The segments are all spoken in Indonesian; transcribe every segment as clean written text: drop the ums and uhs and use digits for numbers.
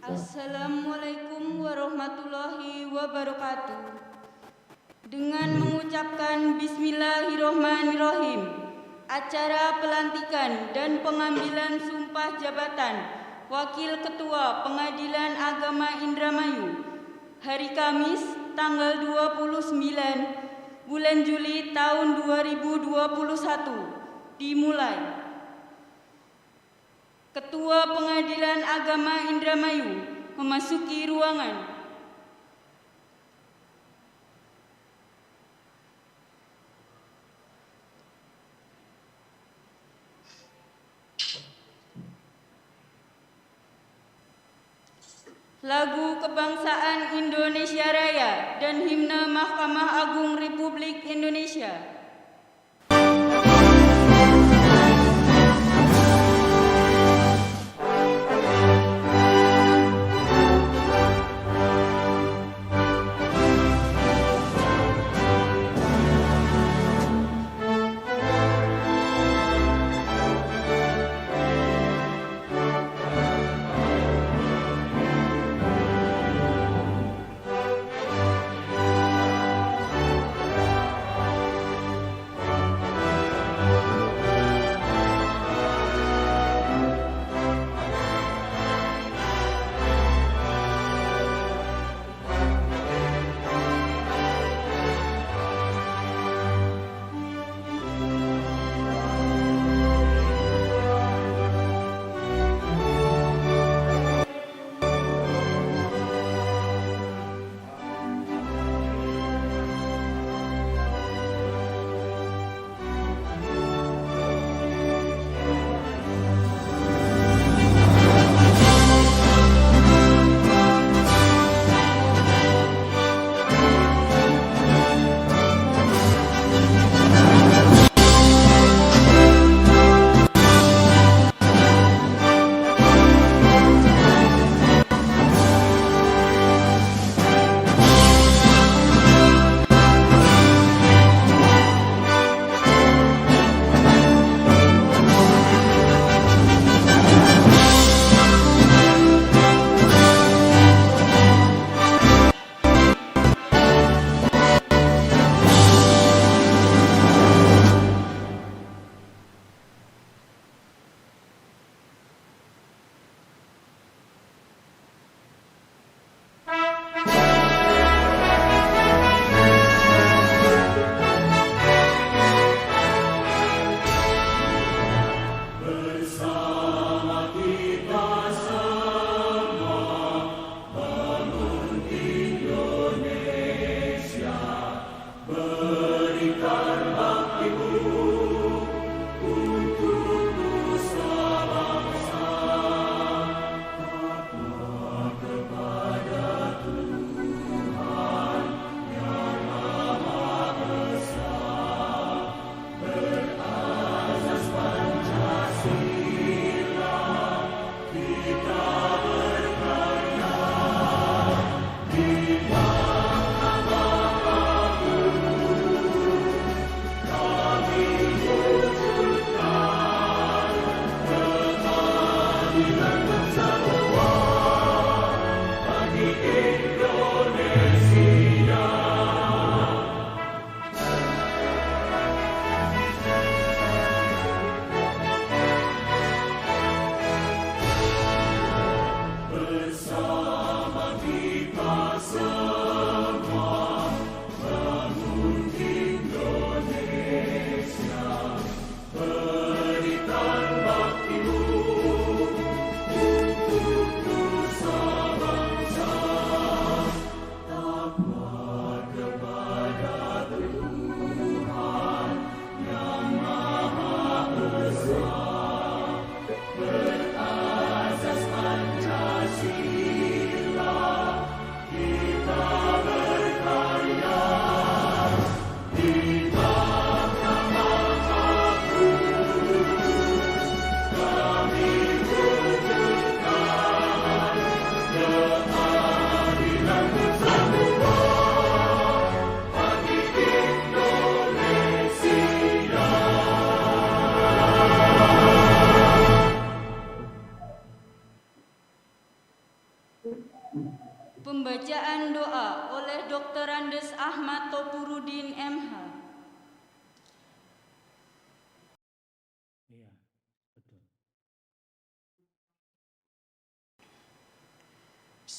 Assalamualaikum warahmatullahi wabarakatuh. Dengan mengucapkan Bismillahirrohmanirrohim, acara pelantikan dan pengambilan sumpah jabatan Wakil Ketua Pengadilan Agama Indramayu hari Kamis tanggal 29 bulan Juli tahun 2021 dimulai. Ketua Pengadilan Agama Indramayu memasuki ruangan. Lagu Kebangsaan Indonesia Raya dan Himne Mahkamah Agung Republik Indonesia.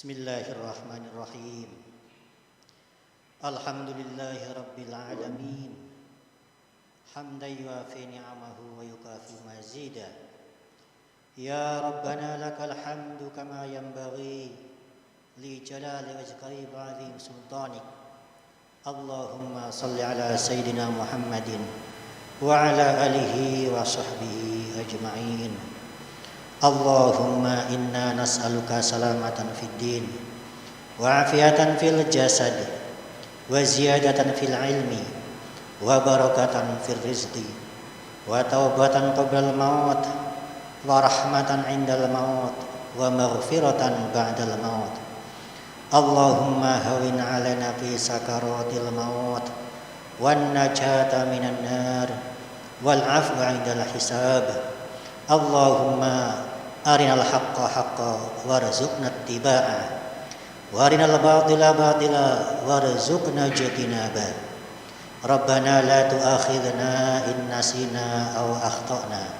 Bismillahirrahmanirrahim. Alhamdulillahi rabbil alamin. Hamdan yuafi ni'amahu wa yukafi mazida. Ya Rabbana lakal hamdu kama yanbaghi li jalali wajhika wa 'azim sultanik. Allahumma salli ala sayyidina Muhammadin wa ala alihi wa sahbihi ajma'in. Allahumma inna nas'aluka salamatan fid din wa afiatan fil jasad wa ziyadatan fil ilmi wa barakatan fil rizqi wa taubatan qabla al maut wa rahmatan indal maut wa maghfiratan ba'dal maut. Allahumma hawin alaina fi sakaratil maut wan najata minan nar wal afwa indal hisab. Allahumma arinal haqqa haqqa warzuqna ittiba'ah wa arinal batila batila warzuqna ijtinaba. Rabbana la tu'akhidhna in nasina aw akhtana.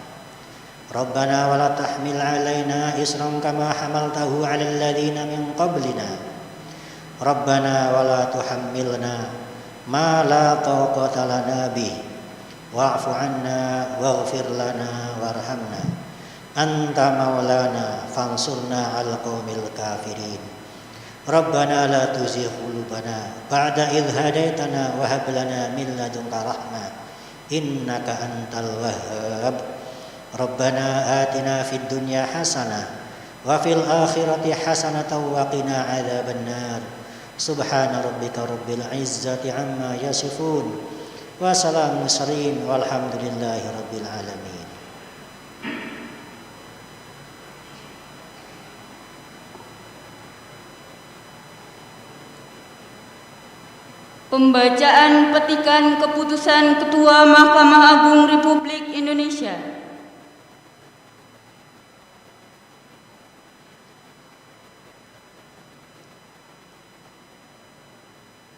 Rabbana wa la tahmil 'alaina isran kama hamaltahu 'alal ladzina min qablina. Rabbana wa la tuhammilna ma la taqata lana bih wa'fu 'anna waghfir lana warhamna. Anta maulana fansurna 'alal qaumil kafirin. Rabbana la tuzigh qulubana ba'da idh hadaitana wa hab lana min ladunka rahmah innaka antal wahhab. Rabbana atina fid dunya hasanah wa fil akhirati hasanatan wa qina 'adzabannar. Subhana rabbika rabbil izzati amma yasifun wa salamun mursalin walhamdulillahi rabbil alamin. Pembacaan petikan keputusan Ketua Mahkamah Agung Republik Indonesia.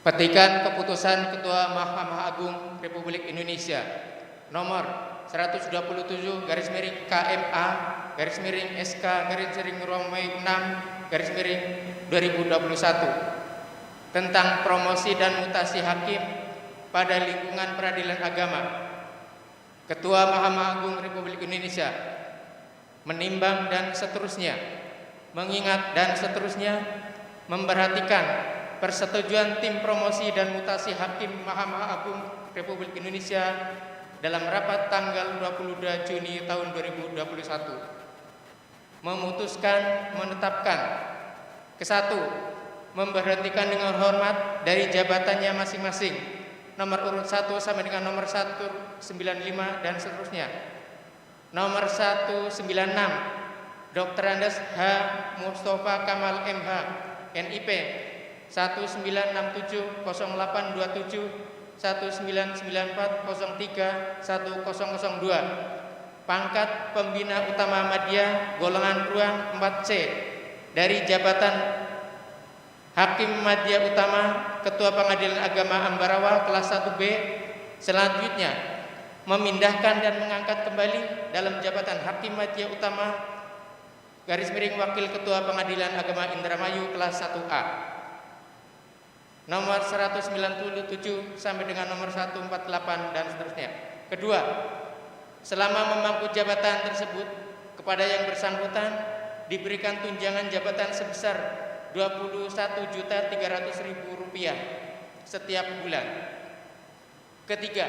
Petikan keputusan Ketua Mahkamah Agung Republik Indonesia nomor 127 garis miring KMA garis miring SK garis miring Romawi 6 garis miring 2021 tentang promosi dan mutasi hakim pada lingkungan peradilan agama. Ketua Mahkamah Agung Republik Indonesia menimbang dan seterusnya, mengingat dan seterusnya, memperhatikan persetujuan tim promosi dan mutasi hakim Mahkamah Agung Republik Indonesia dalam rapat tanggal 22 Juni tahun 2021 memutuskan menetapkan ke-1, memberhentikan dengan hormat dari jabatannya masing-masing nomor urut 1 sampai dengan nomor 195 dan seterusnya. Nomor 196 Dr. Andes H. Mustafa Kamal MH NIP 19670827 199403 1002 pangkat pembina utama Madya golongan ruang 4C dari jabatan Hakim Madya Utama Ketua Pengadilan Agama Ambarawa kelas 1B selanjutnya memindahkan dan mengangkat kembali dalam jabatan Hakim Madya Utama garis miring Wakil Ketua Pengadilan Agama Indramayu kelas 1A nomor 197 sampai dengan nomor 148 dan seterusnya. Kedua, selama memangku jabatan tersebut kepada yang bersangkutan diberikan tunjangan jabatan sebesar Rp21.300.000 setiap bulan. Ketiga,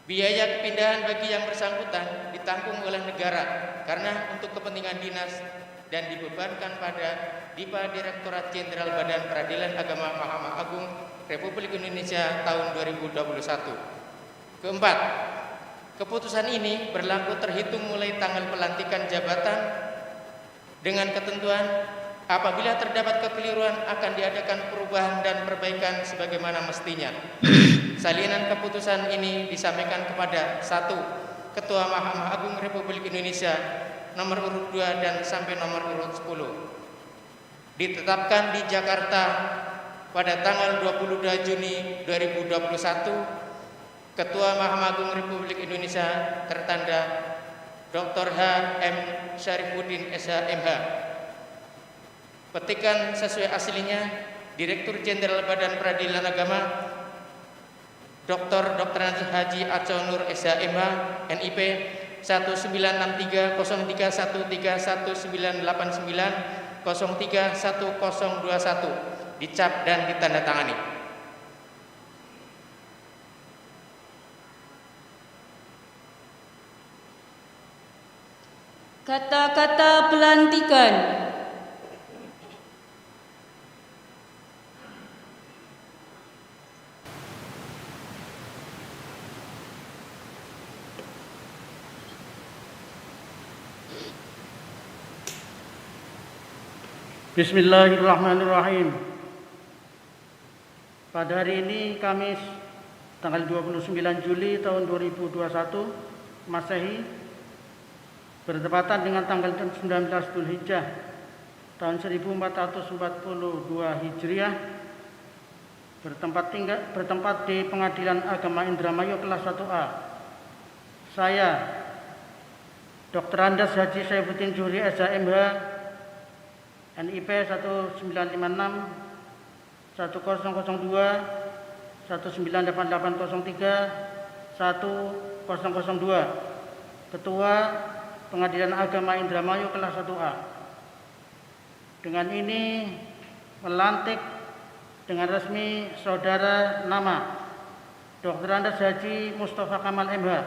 biaya kepindahan bagi yang bersangkutan ditanggung oleh negara karena untuk kepentingan dinas dan dibebankan pada DIPA Direktorat Jenderal Badan Peradilan Agama Mahkamah Agung Republik Indonesia tahun 2021. Keempat, keputusan ini berlaku terhitung mulai tanggal pelantikan jabatan dengan ketentuan apabila terdapat kekeliruan akan diadakan perubahan dan perbaikan sebagaimana mestinya. Salinan keputusan ini disampaikan kepada 1. Ketua Mahkamah Agung Republik Indonesia nomor urut 2 dan sampai nomor urut 10. Ditetapkan di Jakarta pada tanggal 22 Juni 2021, Ketua Mahkamah Agung Republik Indonesia tertanda Dr. H. M. Syarifuddin SH.MH. Petikan sesuai aslinya, Direktur Jenderal Badan Peradilan Agama, Dr. Haji Aco Nur SH.MH, NIP 193313131989031021 dicap dan ditandatangani. Kata-kata pelantikan. Bismillahirrahmanirrahim. Pada hari ini Kamis tanggal 29 Juli tahun 2021 Masehi, bertepatan dengan tanggal 19 Dzulhijjah tahun 1442 Hijriah, bertempat di Pengadilan Agama Indramayu kelas 1A. Saya Dr. Andes Haji Syaifuddin Zuhri SH.MH, NIP 1956 1002 198803 1002, Ketua Pengadilan Agama Indramayu kelas 1A. Dengan ini melantik dengan resmi saudara nama Dr. Andes Haji Mustafa Kamal MH,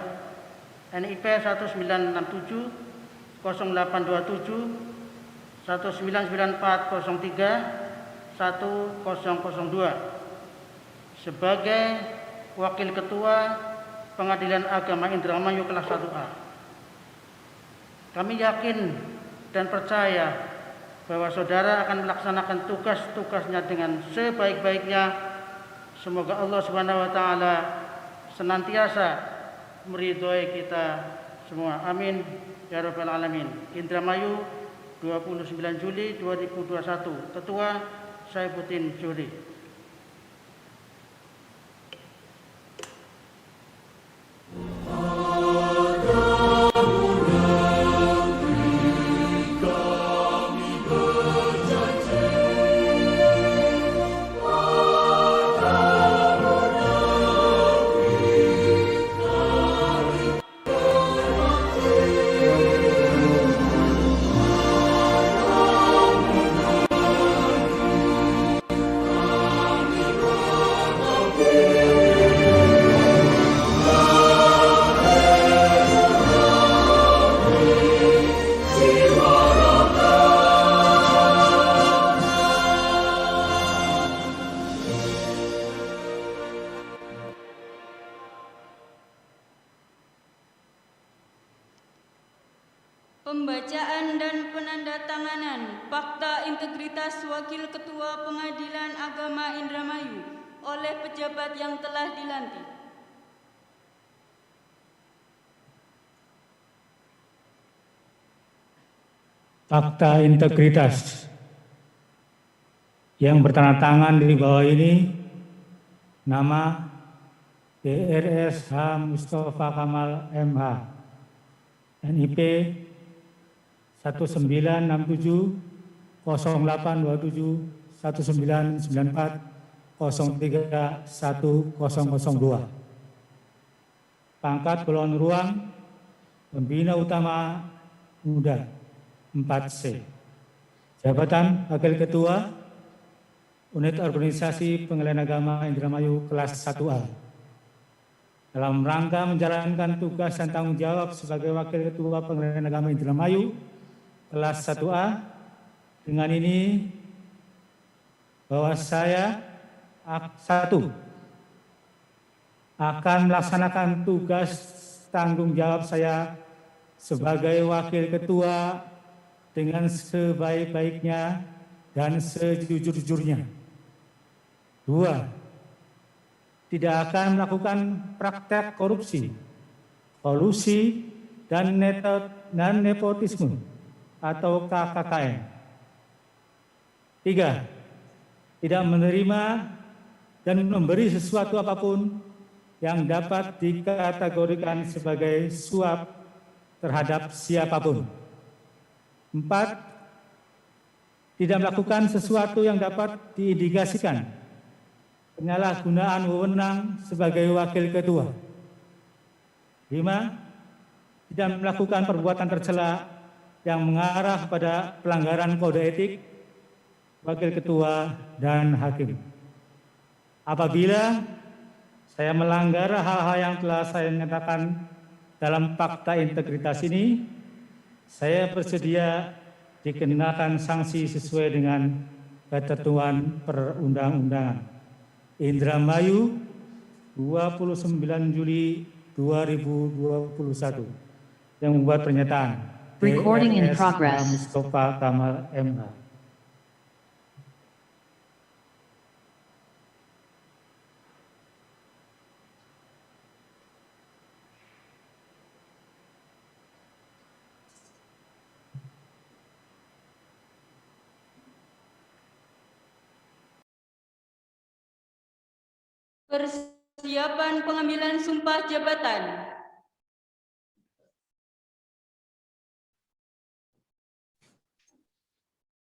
NIP 1967 0827 199403 1002 sebagai Wakil Ketua Pengadilan Agama Indramayu kelas 1A. Kami yakin dan percaya bahwa saudara akan melaksanakan tugas-tugasnya dengan sebaik-baiknya. Semoga Allah Subhanahu wa taala senantiasa meridhoi kita semua. Amin ya rabbal alamin. Indramayu 29 Juli 2021. Ketua Syaifuddin Zuhri. Pembacaan dan penandatanganan Fakta Integritas Wakil Ketua Pengadilan Agama Indramayu oleh pejabat yang telah dilantik. Fakta integritas yang bertanda tangan di bawah ini, nama DRS H. Mustafa Kamal MH, NIP 1967 0827 1994 03 1002. Pangkat golongan ruang Pembina Utama Muda 4C. Jabatan Wakil Ketua Unit Organisasi Pengadilan Agama Indramayu kelas 1A. Dalam rangka menjalankan tugas dan tanggung jawab sebagai Wakil Ketua Pengadilan Agama Indramayu kelas 1A, dengan ini bahwa saya satu akan melaksanakan tugas tanggung jawab saya sebagai Wakil Ketua dengan sebaik-baiknya dan sejujur-jujurnya. 2, tidak akan melakukan praktek korupsi, kolusi, dan nepotisme atau KKKN. 3, tidak menerima dan memberi sesuatu apapun yang dapat dikategorikan sebagai suap, terhadap siapapun. 4. Tidak melakukan sesuatu yang dapat diindikasikan penyalahgunaan wewenang sebagai wakil ketua. 5. Tidak melakukan perbuatan tercela yang mengarah pada pelanggaran kode etik wakil ketua dan hakim. Apabila saya melanggar hal-hal yang telah saya nyatakan dalam fakta integritas ini, saya bersedia dikenakan sanksi sesuai dengan ketentuan perundang-undangan. Indramayu, 29 Juli 2021. Yang membuat pernyataan. Recording in DRS progress. Mustafa Kamal MH. Persiapan pengambilan sumpah jabatan.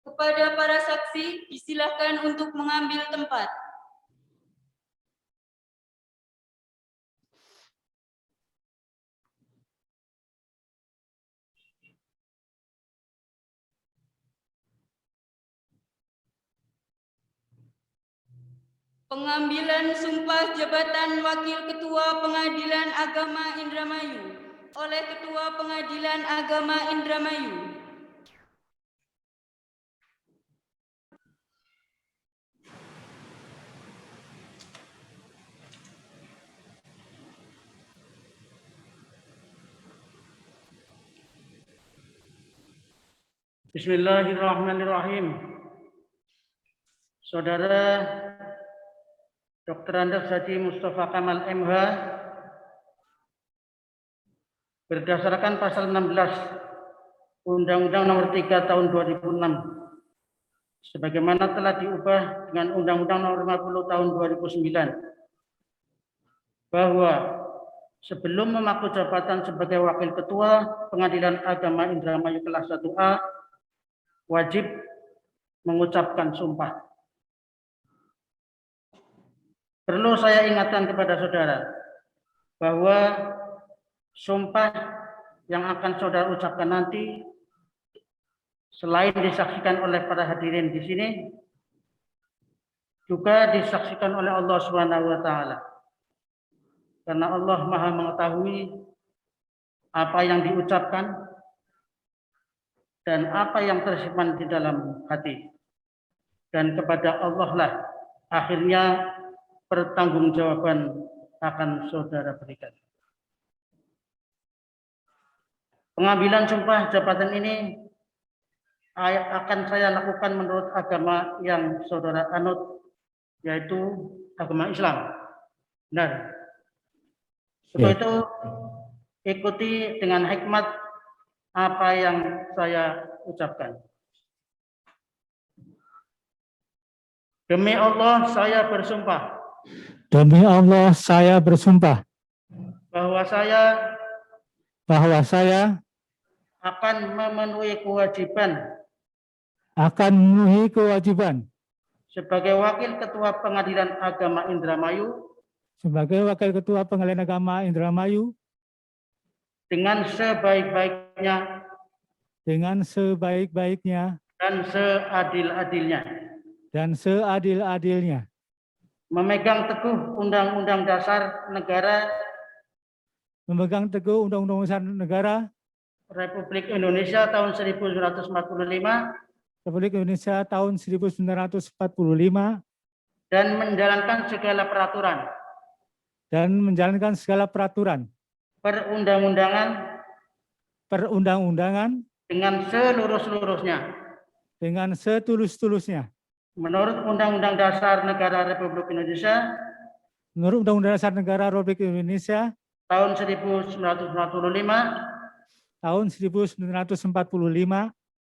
Kepada para saksi, disilahkan untuk mengambil tempat. Pengambilan sumpah jabatan Wakil Ketua Pengadilan Agama Indramayu oleh Ketua Pengadilan Agama Indramayu. Bismillahirrahmanirrahim. Saudara Dr. Andes Haji Mustafa Kamal MH berdasarkan pasal 16 Undang-Undang Nomor 3 Tahun 2006 sebagaimana telah diubah dengan Undang-Undang Nomor 50 Tahun 2009 bahwa sebelum memaku jabatan sebagai Wakil Ketua Pengadilan Agama Indramayu kelas 1A wajib mengucapkan sumpah. Perlu saya ingatkan kepada saudara bahwa sumpah yang akan saudara ucapkan nanti selain disaksikan oleh para hadirin di sini juga disaksikan oleh Allah Subhanahu wa taala. Karena Allah Maha mengetahui apa yang diucapkan dan apa yang tersimpan di dalam hati. Dan kepada Allah lah akhirnya pertanggungjawaban akan saudara berikan. Pengambilan sumpah jabatan ini akan saya lakukan menurut agama yang saudara anut, yaitu agama Islam. Benar. Untuk itu ikuti dengan hikmat apa yang saya ucapkan. Demi Allah saya bersumpah. Demi Allah saya bersumpah Bahwa saya akan memenuhi kewajiban sebagai Wakil Ketua Pengadilan Agama Indramayu dengan sebaik-baiknya dan seadil-adilnya memegang teguh Undang-Undang Dasar Negara Republik Indonesia tahun 1945 dan menjalankan segala peraturan perundang-undangan dengan setulus-tulusnya menurut Undang-Undang Dasar Negara Republik Indonesia tahun 1945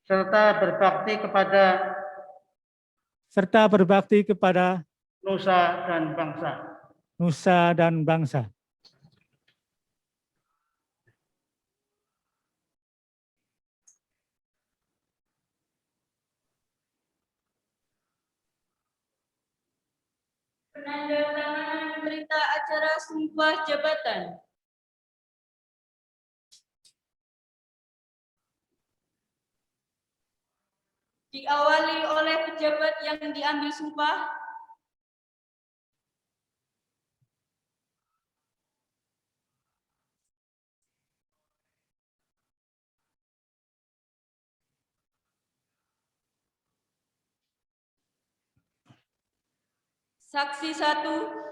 serta berbakti kepada nusa dan bangsa. Penandatanganan berita acara sumpah jabatan. Diawali oleh pejabat yang diambil sumpah. Saksi 1.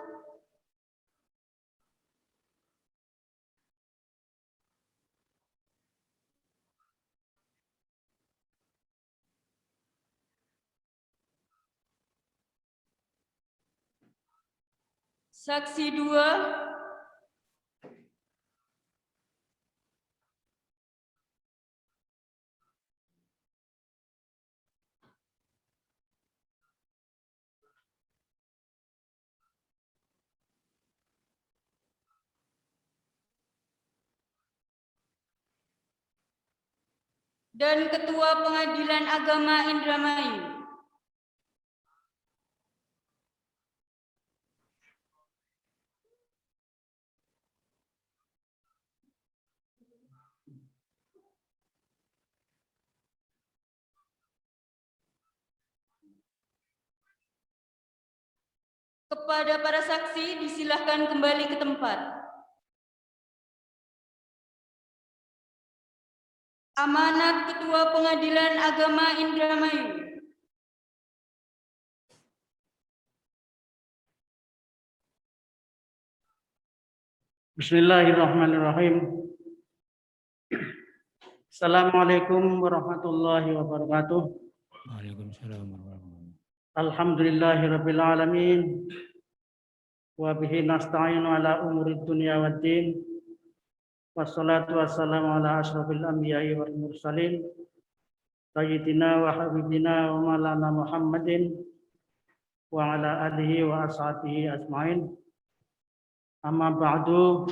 Saksi 2. Dan Ketua Pengadilan Agama Indramayu. Kepada para saksi disilahkan kembali ke tempat. Amanat Ketua Pengadilan Agama Indramayu. Bismillahirrahmanirrahim. Assalamualaikum warahmatullahi wabarakatuh. Waalaikumsalam warahmatullahi wabarakatuh. Alhamdulillahirabbil alamin. Wa bihi nasta'inu ala umurid dunya waddin. Wassalatu wassalamu ala asyrafil anbiya'i wal mursalin. Sayyidina wa habibina wa maulana Muhammadin wa ala alihi wa ashabihi ajmain. Amma ba'du.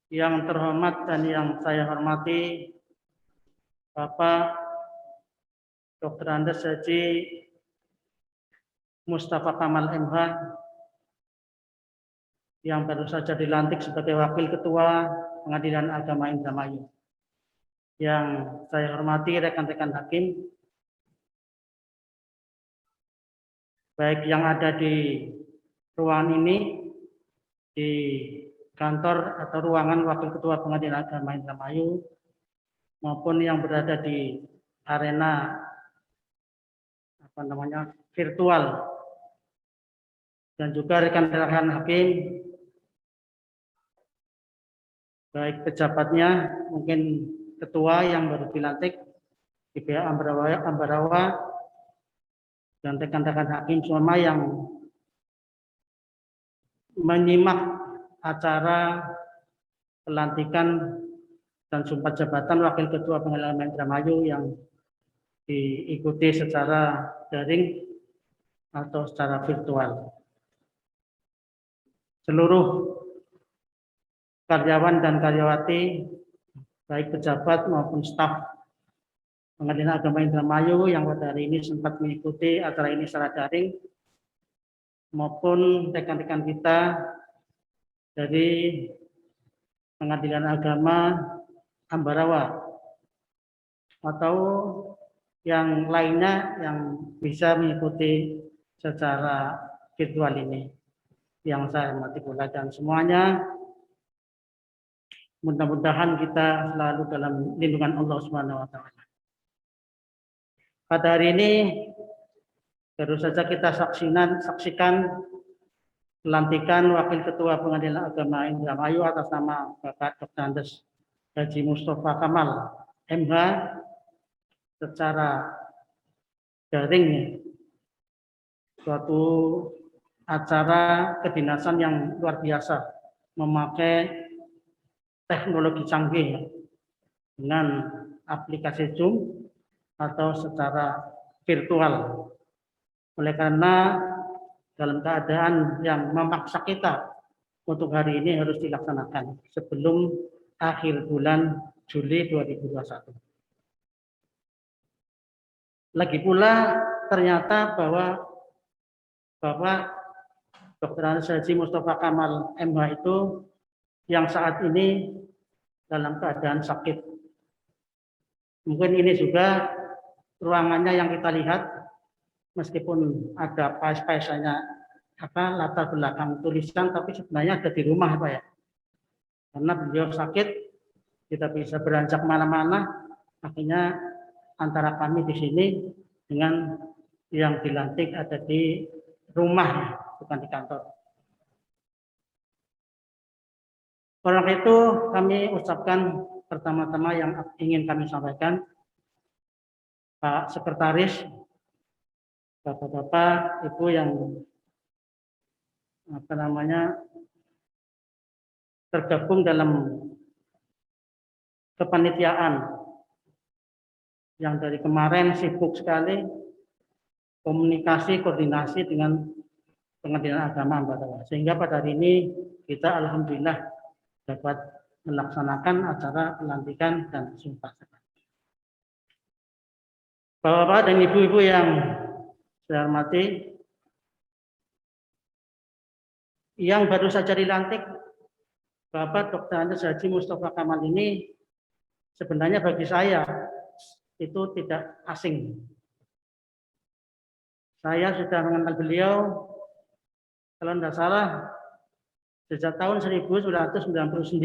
Yang terhormat dan yang saya hormati Bapak Dr. Andes Haji Mustafa Kamal MH yang baru saja dilantik sebagai Wakil Ketua Pengadilan Agama Indramayu. Yang saya hormati rekan-rekan hakim, baik yang ada di ruangan ini, di kantor atau ruangan Wakil Ketua Pengadilan Agama Indramayu, maupun yang berada di arena virtual, dan juga rekan-rekan hakim, baik pejabatnya, mungkin ketua yang baru dilantik di pihak Ambarawa, dan rekan-rekan hakim semua yang menyimak acara pelantikan dan sumpah jabatan Wakil Ketua Pengadilan Indramayu yang diikuti secara daring atau secara virtual. Seluruh karyawan dan karyawati, baik pejabat maupun staf Pengadilan Agama Indramayu yang pada hari ini sempat mengikuti acara ini secara daring, maupun rekan-rekan kita dari Pengadilan Agama Ambarawa atau yang lainnya yang bisa mengikuti secara virtual ini, yang saya hormati pula, dan semuanya mudah-mudahan kita selalu dalam lindungan Allah Subhanahu wa taala. Pada hari ini baru saja kita saksikan pelantikan Wakil Ketua Pengadilan Agama Indramayu atas nama Bapak Dr. Andes Haji Mustafa Kamal MH secara daring, suatu acara kedinasan yang luar biasa, memakai teknologi canggih dengan aplikasi Zoom atau secara virtual. Oleh karena dalam keadaan yang memaksa kita untuk hari ini harus dilaksanakan sebelum akhir bulan Juli 2021. Lagi pula ternyata bahwa Bapak Dr. Andes Haji Mustafa Kamal MH itu yang saat ini dalam keadaan sakit. Mungkin ini juga ruangannya yang kita lihat, meskipun ada paes-paesannya latar belakang tulisan, tapi sebenarnya ada di rumah Pak ya. Karena beliau sakit, tidak bisa beranjak kemana-mana, akhirnya antara kami di sini dengan yang dilantik ada di rumah, bukan di kantor. Oleh itu kami ucapkan pertama-tama yang ingin kami sampaikan, Pak Sekretaris, Bapak-bapak, Ibu yang tergabung dalam kepanitiaan yang dari kemarin sibuk sekali komunikasi, koordinasi dengan Pengadilan Agama Ambarawa. Sehingga pada hari ini kita alhamdulillah dapat melaksanakan acara pelantikan dan sumpah. Bapak-bapak dan ibu-ibu yang saya hormati, yang baru saja dilantik Bapak Dr. Andes Haji Mustafa Kamal ini sebenarnya bagi saya itu tidak asing. Saya sudah mengenal beliau, kalau tidak salah, sejak tahun 1999,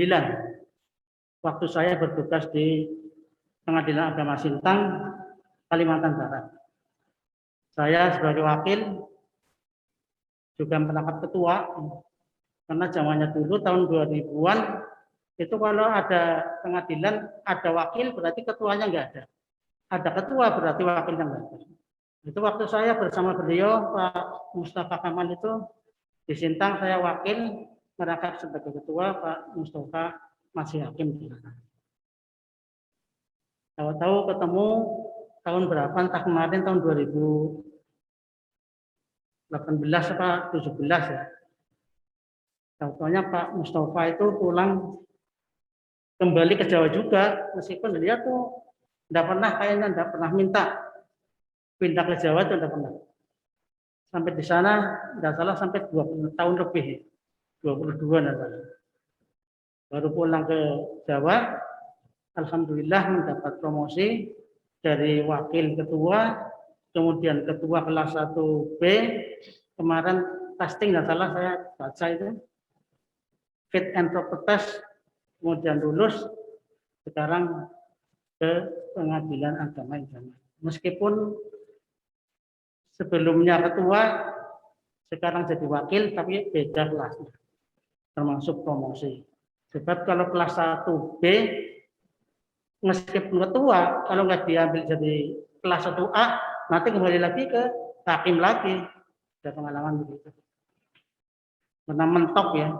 waktu saya bertugas di Pengadilan Agama Sintang, Kalimantan Barat. Saya sebagai wakil juga merangkap ketua, karena zamannya dulu tahun 2000-an, itu kalau ada pengadilan, ada wakil berarti ketuanya nggak ada. Ada ketua berarti wakilnya nggak ada. Itu waktu saya bersama beliau, Pak Mustafa Kamal itu di Sintang, saya wakil merangkap sebagai ketua, Pak Mustafa masih hakim di sana. Tahu-tahu ketemu tahun berapa, entah kemarin tahun 2018 apa 17 ya. Tahu-tahunya Pak Mustafa itu pulang kembali ke Jawa juga, meskipun dia tuh tidak pernah minta pindah ke Jawa, itu tidak pernah. Sampai di sana, tidak salah sampai 20 tahun lebih, 22 salah. Baru pulang ke Jawa, alhamdulillah mendapat promosi dari wakil ketua, kemudian ketua kelas 1B, kemarin testing, tidak salah saya baca itu, fit and proper test, kemudian lulus, sekarang ke Pengadilan Agama Islam. Meskipun sebelumnya ketua, sekarang jadi wakil, tapi beda kelasnya, termasuk promosi. Sebab kalau kelas 1B, meskipun ketua, kalau nggak diambil jadi kelas 1A, nanti kembali lagi ke hakim lagi. Ada pengalaman begitu. Karena mentok ya,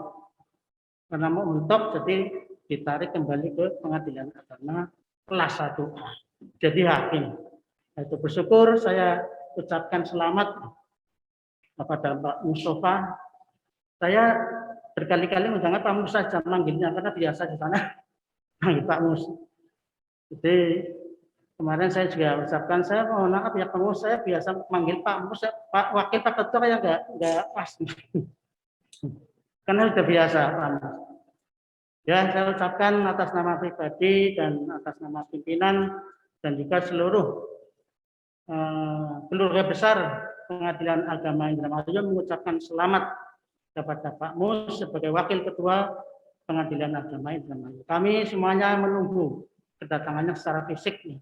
karena mau mentok, jadi ditarik kembali ke Pengadilan Agama kelas 1A. Jadi hakim. Itu bersyukur saya ucapkan selamat kepada Pak Mustafa. Saya berkali-kali mendengar Pak Mus saja manggilnya karena biasa di sana manggil Pak Mus. Jadi kemarin saya juga ucapkan, saya mohon maaf ya Pak Mus, saya biasa manggil Pak Mus, Pak Wakil Pak Ketua ya nggak pas. Karena sudah biasa Pak Mus. Ya, saya ucapkan atas nama pribadi dan atas nama pimpinan dan juga seluruh keluarga besar Pengadilan Agama Indramayu mengucapkan selamat kepada Pak Mus sebagai Wakil Ketua Pengadilan Agama Indramayu. Kami semuanya menunggu kedatangannya secara fisik nih.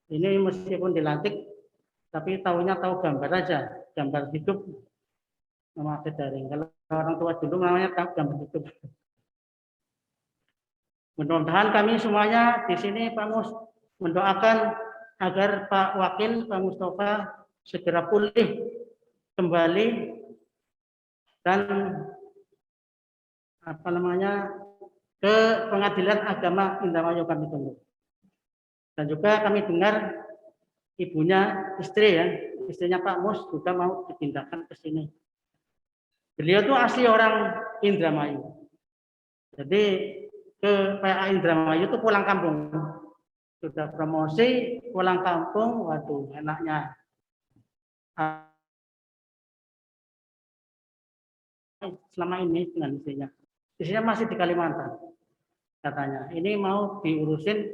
Ini meskipun dilantik, tapi tahunya tahu gambar aja, gambar hidup, nama daring. Kalau orang tua dulu namanya tahu gambar hidup. Mudah-mudahan kami semuanya di sini Pak Mus mendoakan agar Pak Wakil Pak Mustafa segera pulih kembali dan ke Pengadilan Agama Indramayu kami tunggu. Dan juga kami dengar ibunya istri ya, istrinya Pak Mus juga mau dipindahkan ke sini. Beliau tuh asli orang Indramayu. Jadi ke PA Indramayu itu pulang kampung. Sudah promosi, pulang kampung, waduh enaknya. selama ini dengan istrinya. Istrinya masih di Kalimantan katanya. Ini mau diurusin,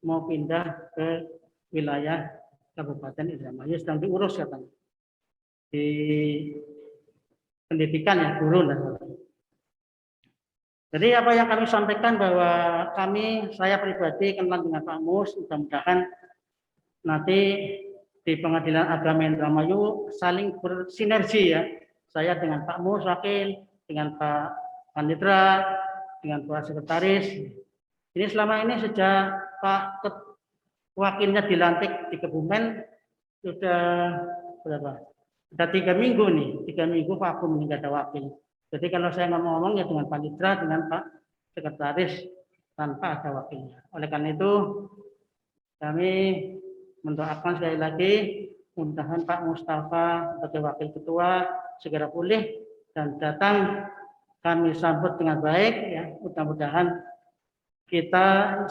mau pindah ke wilayah Kabupaten Indramayu, sedang diurus katanya. Di pendidikan ya, guru dan sebagainya. Jadi apa yang kami sampaikan bahwa saya pribadi kenal dengan Pak Mus, mudah-mudahan nanti di Pengadilan Agama Indramayu saling bersinergi ya. Saya dengan Pak Mus Wakil, dengan Pak Panitra, dengan Pak Sekretaris. Ini selama ini sejak Pak Wakilnya dilantik di Kebumen sudah berapa? Sudah 3 minggu nih, 3 minggu vakum ini nggak ada wakil. Jadi kalau saya ngomong-ngomong ya dengan Panitra, dengan Pak Sekretaris tanpa ada wakilnya. Oleh karena itu kami mendoakan sekali lagi mudah-mudahan Pak Mustafa sebagai wakil ketua segera pulih dan datang kami sambut dengan baik ya. Mudah-mudahan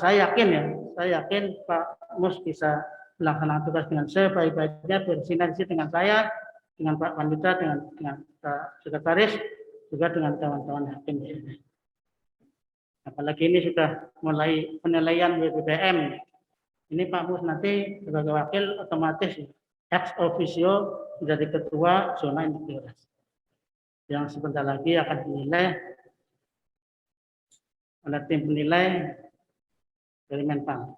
saya yakin Pak Mus bisa melaksanakan tugas dengan sebaik-baiknya, bersinergi dengan saya, dengan Pak Panitra, dengan Pak Sekretaris, juga dengan kawan-kawan hakim. Apalagi ini sudah mulai penilaian BPPM. Ini Pak Mus nanti sebagai wakil otomatis ex officio menjadi ketua zona integritas yang sebentar lagi akan dinilai oleh tim penilai dari Menpang.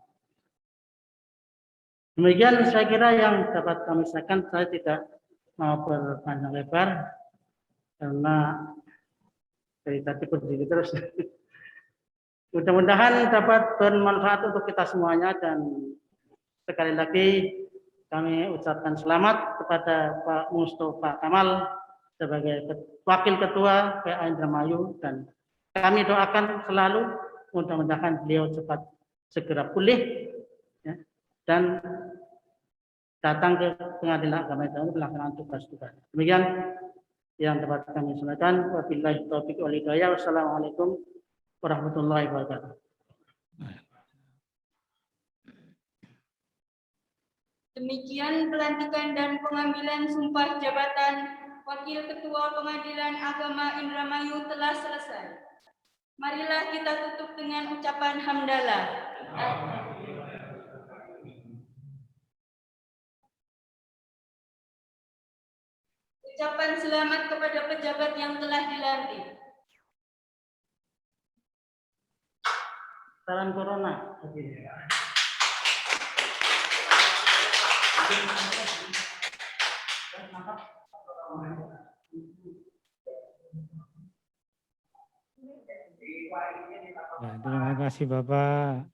Demikian saya kira yang dapat kami sampaikan. Saya tidak mau berpanjang lebar karena dari tadi berdiri terus. Mudah-mudahan dapat bermanfaat untuk kita semuanya dan sekali lagi kami ucapkan selamat kepada Pak Mustafa Kamal sebagai Wakil Ketua PA Indramayu dan kami doakan selalu mudah-mudahan beliau cepat segera pulih ya, dan datang ke Pengadilan Agama Indramayu melaksanakan tugas-tugas. Demikian yang dapat kami sampaikan. Wabillahi taufiq wal hidayah. Wassalamualaikum warahmatullahi wabarakatuh. Demikian pelantikan dan pengambilan sumpah jabatan Wakil Ketua Pengadilan Agama Indramayu telah selesai. Marilah kita tutup dengan ucapan hamdalah. Ucapan selamat kepada pejabat yang telah dilantik. Salam corona. Ya, terima kasih Bapak.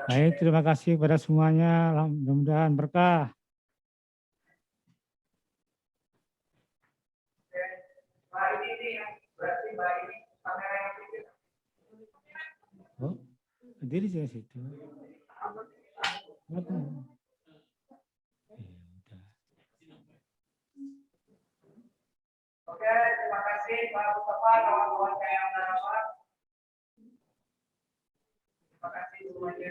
Baik, terima kasih kepada semuanya. Mudah-mudahan berkah. Oh, berdiri saya situ. Oke, terima kasih Pak Mustafa, kawan-kawan saya yang rapat. Terima kasih semuanya.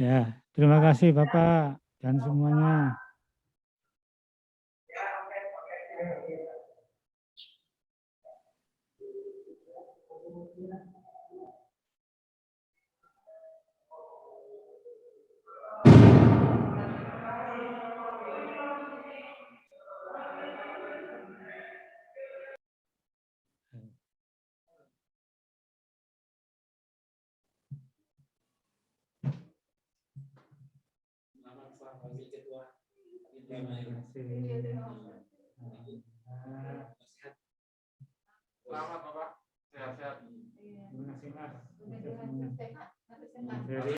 Ya, terima kasih Bapak dan semuanya. Selamat Bapak, sehat-sehat. Terima kasih Mas.